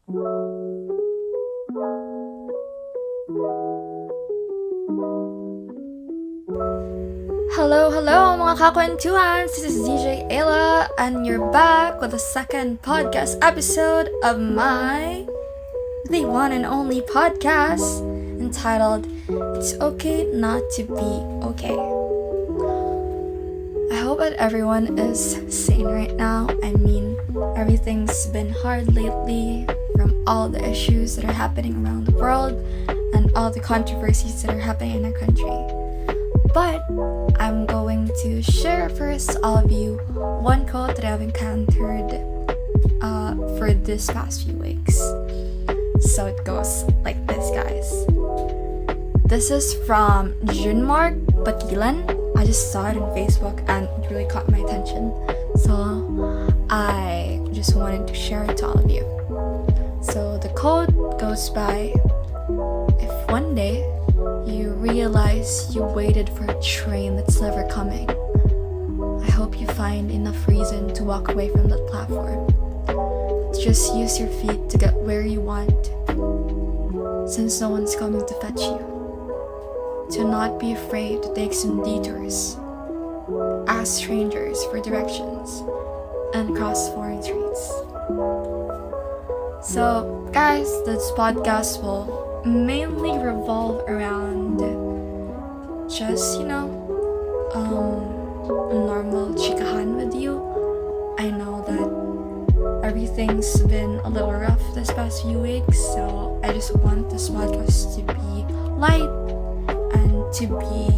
Hello mga kakwentuhans! This is DJ Ayla and you're back with the second podcast episode of the one and only podcast entitled It's Okay Not to Be Okay. I hope that everyone is sane right now. I mean, everything's been hard lately from all the issues that are happening around the world and all the controversies that are happening in our country. But I'm going to share first all of you one quote that I've encountered for this past few weeks. So it goes like this, guys. This is from Junmark Patilan. I just saw it on Facebook and it really caught my attention. So I just wanted to share it to all of you. So the quote goes by, if one day you realize you waited for a train that's never coming, I hope you find enough reason to walk away from that platform. Just use your feet to get where you want, since no one's coming to fetch you. To not be afraid to take some detours, ask strangers for directions, and cross foreign streets. So, guys, this podcast will mainly revolve around just, normal chikahan with you. I know that everything's been a little rough this past few weeks, so I just want this podcast to be light and to be,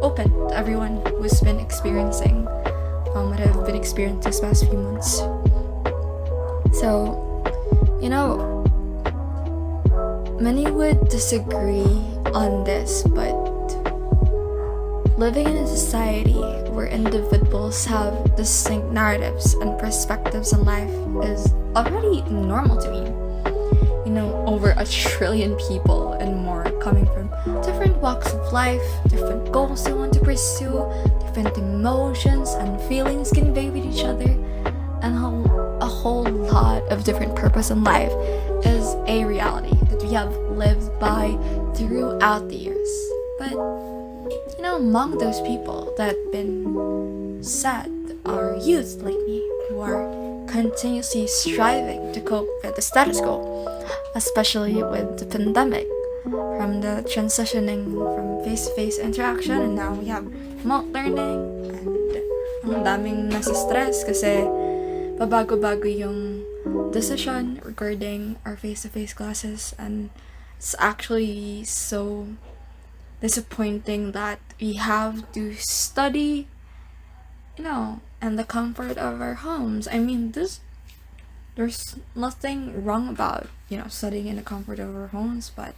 open to everyone who's been experiencing what I've been experiencing this past few months. So, many would disagree on this, but living in a society where individuals have distinct narratives and perspectives on life is already normal to me. Over 1 trillion people and more coming from different walks of life, different goals they want to pursue, different emotions and feelings conveyed with each other, and a whole lot of different purpose in life is a reality that we have lived by throughout the years. But among those people that have been sad are youth like me, who are continuously striving to cope with the status quo, especially with the pandemic, from the transitioning from face-to-face interaction, and now we have remote learning, and ang daming nasa stress kasi pabago-bago yung decision regarding our face-to-face classes, and it's actually so disappointing that we have to study, in the comfort of our homes. I mean, there's nothing wrong about, studying in the comfort of our homes, but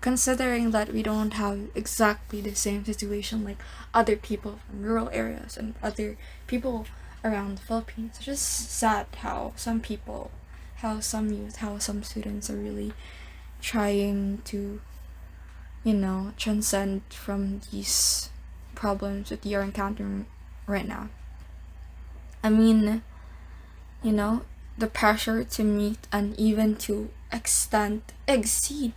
considering that we don't have exactly the same situation like other people from rural areas and other people around the Philippines, it's just sad how some youth, how some students are really trying to, transcend from these problems that you're encountering right now. I mean, the pressure to meet and even to exceed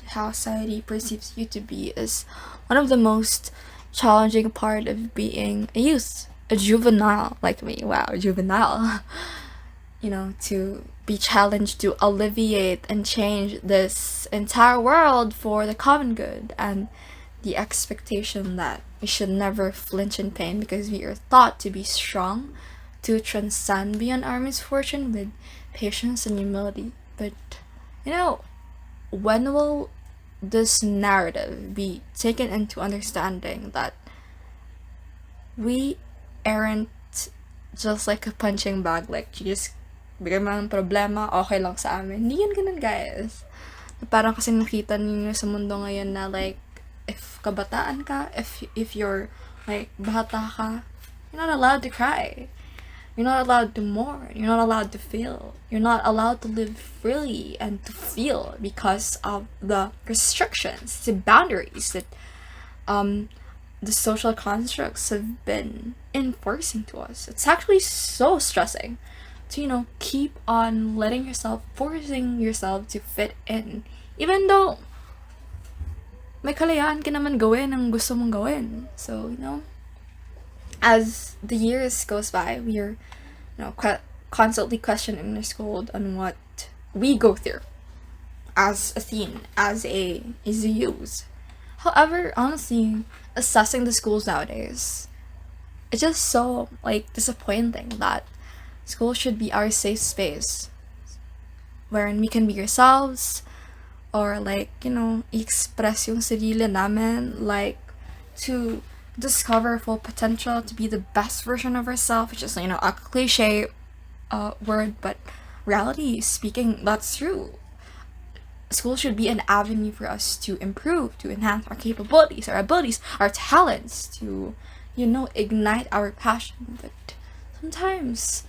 how society perceives you to be is one of the most challenging part of being a youth, a juvenile like me. Wow, juvenile. To be challenged to alleviate and change this entire world for the common good, and the expectation that we should never flinch in pain because we are thought to be strong, to transcend beyond our misfortune with patience and humility. But, when will this narrative be taken into understanding that we aren't just like a punching bag, like you just bigyan mo ng problema, okay lang sa amin. Hindi yan ganun, guys. Parang kasi nakita ninyo sa mundo ngayon na like, if kabataan ka, if you're like bata ka, you're not allowed to cry. You're not allowed to mourn. You're not allowed to feel. You're not allowed to live freely and to feel because of the restrictions, the boundaries that the social constructs have been enforcing to us. It's actually so stressing. to, keep on forcing yourself to fit in. Even though may kalayaan ka naman gawin ang gusto mong gawin. So, as the years goes by, we are, constantly questioning our school on what we go through as a teen, as a Hues. However, honestly, assessing the schools nowadays, it's just so disappointing that school should be our safe space wherein we can be ourselves, or express yung sarili namin, to discover full potential, to be the best version of ourselves, which is a cliche word, but reality speaking, that's true. School should be an avenue for us to improve, to enhance our capabilities, our abilities, our talents, to ignite our passion. But sometimes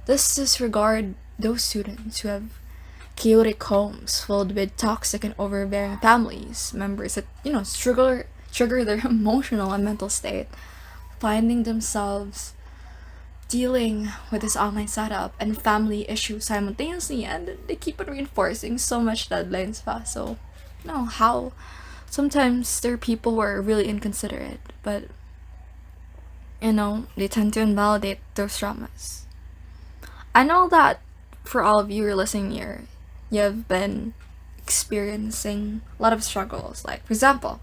this disregard those students who have chaotic homes filled with toxic and overbearing families members that trigger their emotional and mental state, finding themselves dealing with this online setup and family issues simultaneously, and they keep on reinforcing so much deadlines pa. So how sometimes there are people who are really inconsiderate, but they tend to invalidate those traumas. I know that for all of you who are listening here, you have been experiencing a lot of struggles. Like, for example,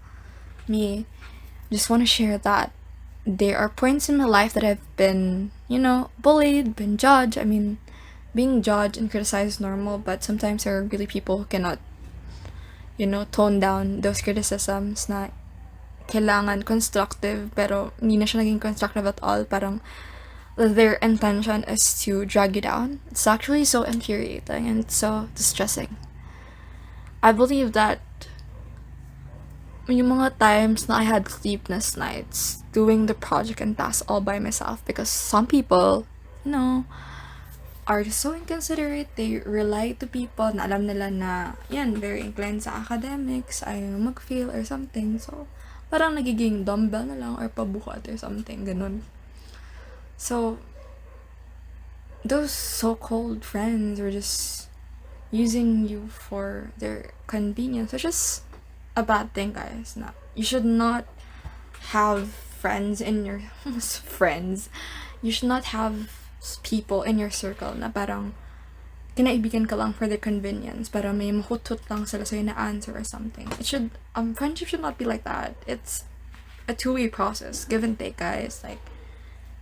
me, just want to share that there are points in my life that I've been, bullied, been judged. I mean, being judged and criticized is normal, but sometimes there are really people who cannot, tone down those criticisms na kailangan constructive, pero hindi na siya naging constructive at all. Parang their intention is to drag you down. It's actually so infuriating and it's so distressing. I believe that yung mga times na I had sleepless nights doing the project and tasks all by myself, because some people, are just so inconsiderate. They rely to people na alam nila na very inclined sa academics, ayaw mag-fail or something. So, parang nagiging dumbbell na lang or pabuhat or something, ganun. So, those so-called friends are just using you for their convenience, which is a bad thing, guys. Na you should not have friends in your friends. You should not have people in your circle na parang kinaibigan ka lang for their convenience, para may mahutut lang sila sa'yo na answer or something. It should friendship should not be like that. It's a two-way process, give and take, guys.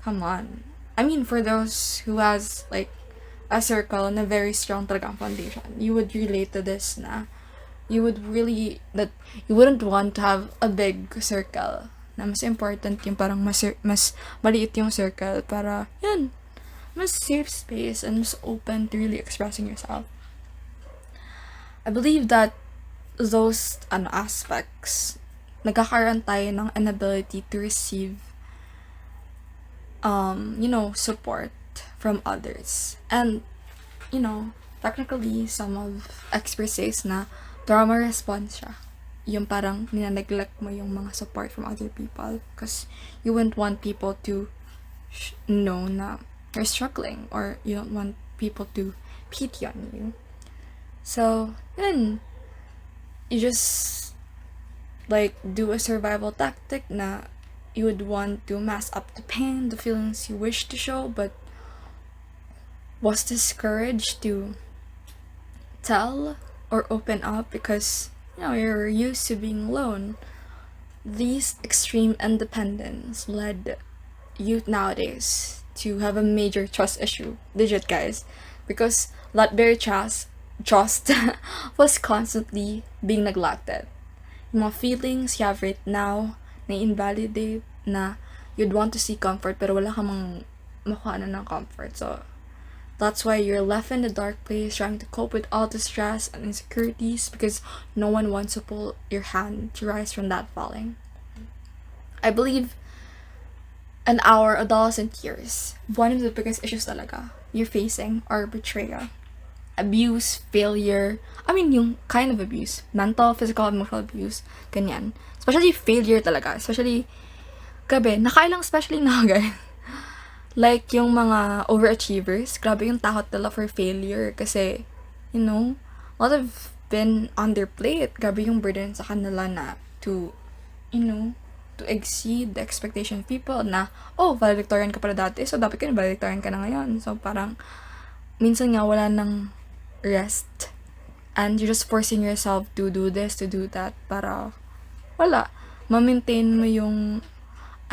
Come on. I mean, for those who has a circle and a very strong talagang foundation, you would relate to this na you wouldn't want to have a big circle. Na mas important yung parang mas maliit yung circle para mas safe space and mas open to really expressing yourself. I believe that those aspects, nagkakaroon tayo ng inability to receive support from others. And, technically, some of experts says na trauma response siya. Yung parang nina-neglect mo yung mga support from other people because you wouldn't want people to know na you're struggling, or you don't want people to pity on you. So, then, you just, do a survival tactic na you would want to mask up the pain, the feelings you wish to show, but was discouraged to tell or open up because, you're used to being alone. These extreme independence led youth nowadays to have a major trust issue. Legit, guys. Because that very trust was constantly being neglected. Yung mga feelings you have right now na invalidate, na you'd want to seek comfort pero wala ka mang makuha ng comfort. So, that's why you're left in the dark place trying to cope with all the stress and insecurities because no one wants to pull your hand to rise from that falling. I believe in our adolescent years, one of the biggest issues talaga you're facing are betrayal, abuse, failure. I mean, yung kind of abuse, mental, physical, emotional abuse, ganyan. Especially failure talaga. Especially, grabe, nakailang especially na, guys. Like, yung mga overachievers, grabe yung takot nila for failure kasi, a lot of been on their plate. Grabe yung burden sa kanila na to, to exceed the expectation of people na, oh, valedictorian ka pala dati, so dapat ka na valedictorian ka na ngayon. So, parang, minsan nga wala ng rest. And you're just forcing yourself to do this, to do that, para, ma-maintain mo yung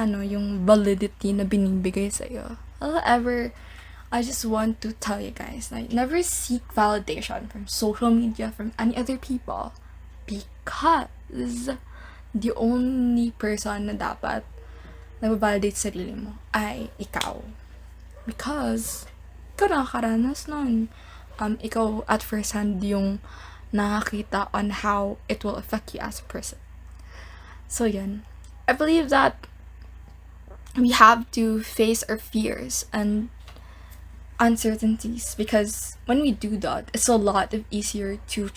yung validity na binibigay sa'yo. However, I just want to tell you guys, like, never seek validation from social media, from any other people, because the only person na dapat nag-validate sarili mo ay ikaw. Because, ikaw nakakaranas nun. Ikaw at first hand yung nakakita on how it will affect you as a person. So, yun. I believe that we have to face our fears and uncertainties, because when we do that, it's a lot easier to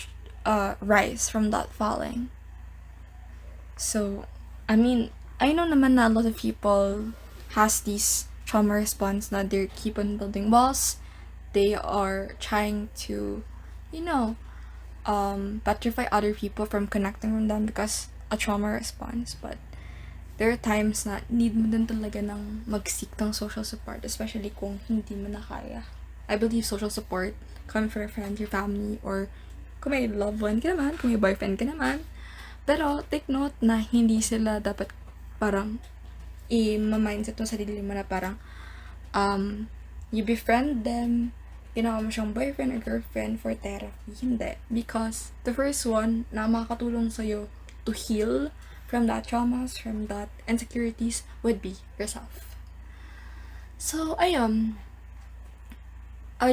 rise from that falling. So, I know naman na a lot of people has these trauma response na they keep on building walls. They are trying to, petrify other people from connecting with them because a trauma response. But there are times na need mo din talaga ng mag-seek ng social support, especially kung hindi mo na kaya. I believe social support coming from your friends, your family, or kung may loved one ka naman, kung may boyfriend ka naman. Pero take note na hindi sila dapat parang i-mindset mo sa sarili mo na parang you befriend them, ginawa mo siyang boyfriend or girlfriend for therapy. Hindi. Because the first one na makakatulong sa'yo to heal from that traumas, from that insecurities, would be yourself. So, I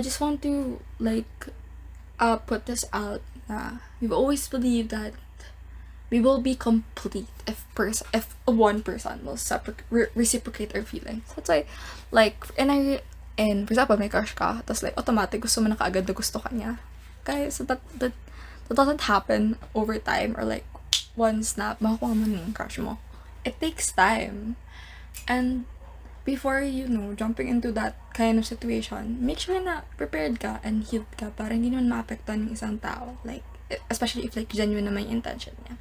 just want to, put this out. We've always believed that we will be complete if one person will reciprocate our feelings. That's why, and for example, may crush ka, tapos automatic gusto mo na kaagad na gusto ka niya. Guys, so that doesn't happen over time, or one snap, makukuha mo yung crush mo. It takes time. And before, jumping into that kind of situation, make sure na prepared ka and healed ka para hindi naman maapektuhan yung isang tao. Especially if genuine na may intention niya.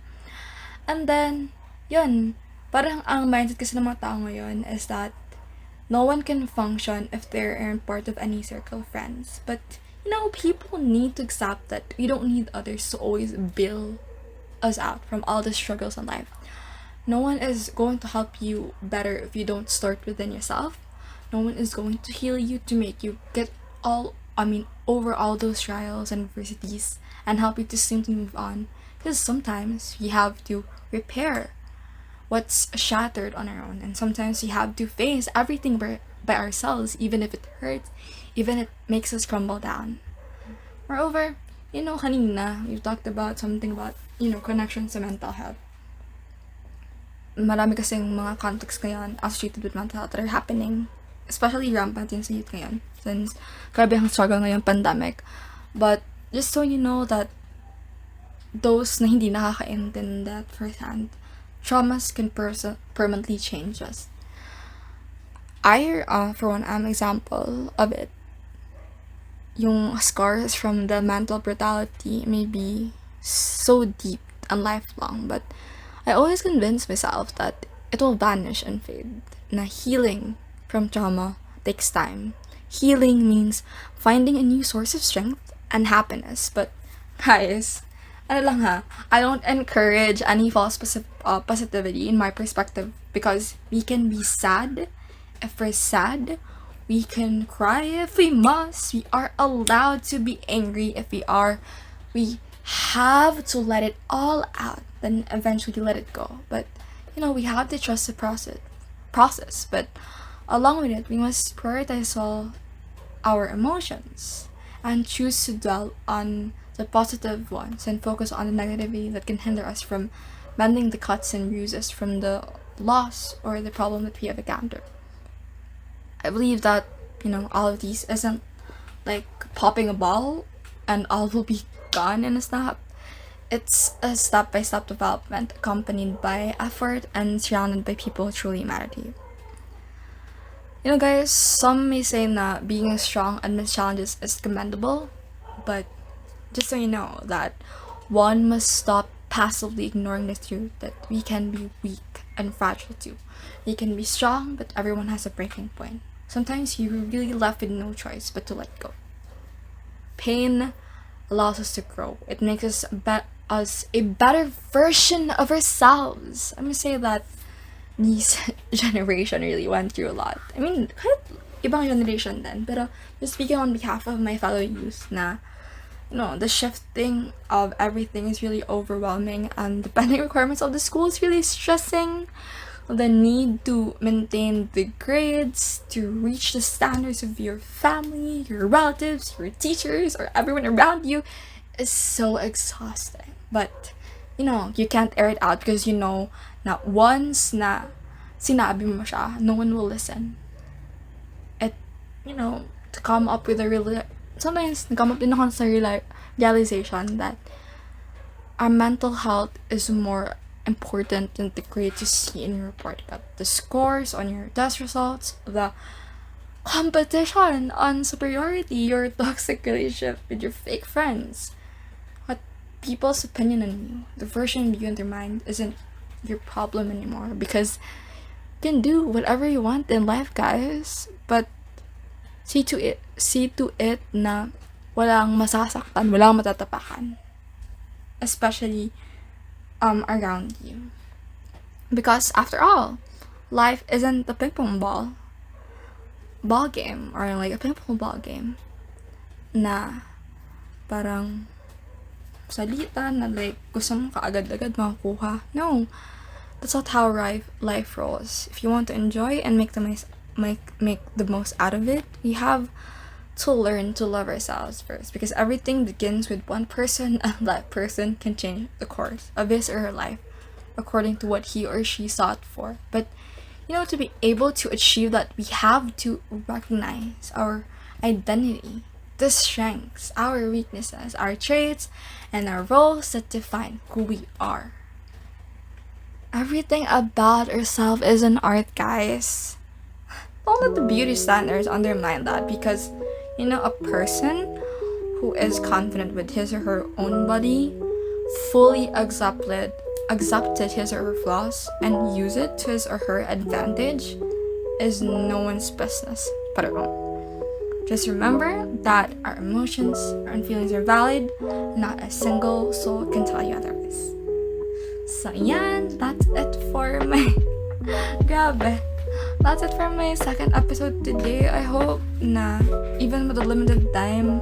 And then, yun, parang ang mindset kasi ng mga tao ngayon is that no one can function if they aren't part of any circle of friends. But, people need to accept that we don't need others to always build us out from all the struggles in life. No one is going to help you better if you don't start within yourself. No one is going to heal you to make you get over all those trials and adversities and help you to simply move on. Because sometimes we have to repair what's shattered on our own, and sometimes we have to face everything by ourselves, even if it hurts, even if it makes us crumble down. Moreover, kanina, we've talked about something about, connections to mental health. Marami kasing mga contexts ngayon associated with mental health that are happening, especially rampant yun sa youth ngayon, since grabe ang struggle ngayon, pandemic. But just so you know that those na hindi nakakaintindi that firsthand, traumas can permanently change us. I, for one, am an example of it. Yung scars from the mental brutality may be so deep and lifelong, but I always convince myself that it will vanish and fade. Na healing from trauma takes time. Healing means finding a new source of strength and happiness. But guys, I don't encourage any false positivity in my perspective, because we can be sad if we're sad. We can cry if we must. We are allowed to be angry if we are. We have to let it all out, then eventually let it go. But we have to trust the process. But along with it, we must prioritize all our emotions and choose to dwell on the positive ones and focus on the negativity that can hinder us from mending the cuts and bruises from the loss or the problem that we have encountered. I believe that all of these isn't like popping a ball and all will be gone in a snap. It's a step-by-step development accompanied by effort and surrounded by people who truly matter to you. You know, guys, some may say that being strong amidst challenges is commendable, but just so you know that one must stop passively ignoring the truth that we can be weak and fragile too. We can be strong, but everyone has a breaking point. Sometimes you're really left with no choice but to let go. Pain allows us to grow. It makes us a better version of ourselves. I'm gonna say that this generation really went through a lot. I mean, kahit ibang generation din. Pero just speaking on behalf of my fellow youth na, the shifting of everything is really overwhelming, and the pending requirements of the school is really stressing. The need to maintain the grades, to reach the standards of your family, your relatives, your teachers, or everyone around you is so exhausting. But, you can't air it out because na once na sinabi mo siya, no one will listen. To come up with sometimes come up din ako sa realization that our mental health is more important than the grades you see in your report card. The scores on your test results, the competition on superiority, your toxic relationship with your fake friends, what people's opinion on you, the version of you in their mind isn't your problem anymore, because you can do whatever you want in life, guys, but see to it na walang masasaktan, walang matatapakan, especially around you. Because after all, life isn't a ping pong ball game, or like a ping pong ball game na parang salita na like gusto mo kaagad-agad makukuha. No, that's not how life rolls. If you want to enjoy and make the most out of it, we have to learn to love ourselves first, because everything begins with one person, and that person can change the course of his or her life according to what he or she sought for. But to be able to achieve that, we have to recognize our identity, the strengths, our weaknesses, our traits, and our roles that define who we are. Everything about ourselves is an art, guys. Don't let the beauty standards undermine that, because a person who is confident with his or her own body, fully accepted his or her flaws, and use it to his or her advantage, is no one's business but our own. Just remember that our emotions and feelings are valid. Not a single soul can tell you otherwise. So yan, that's it for my grabe. That's it for my second episode today. I hope na even with the limited time,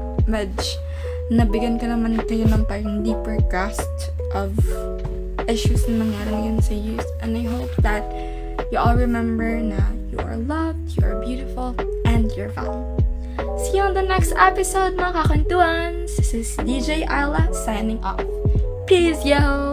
nabigyan ko naman kayo ng parang deeper grasp of issues na nangyari ngayon sa youth. And I hope that you all remember na you are loved, you are beautiful, and you're valued. See you on the next episode, mga kakantuans. This is DJ Ayla signing off. Peace, yo!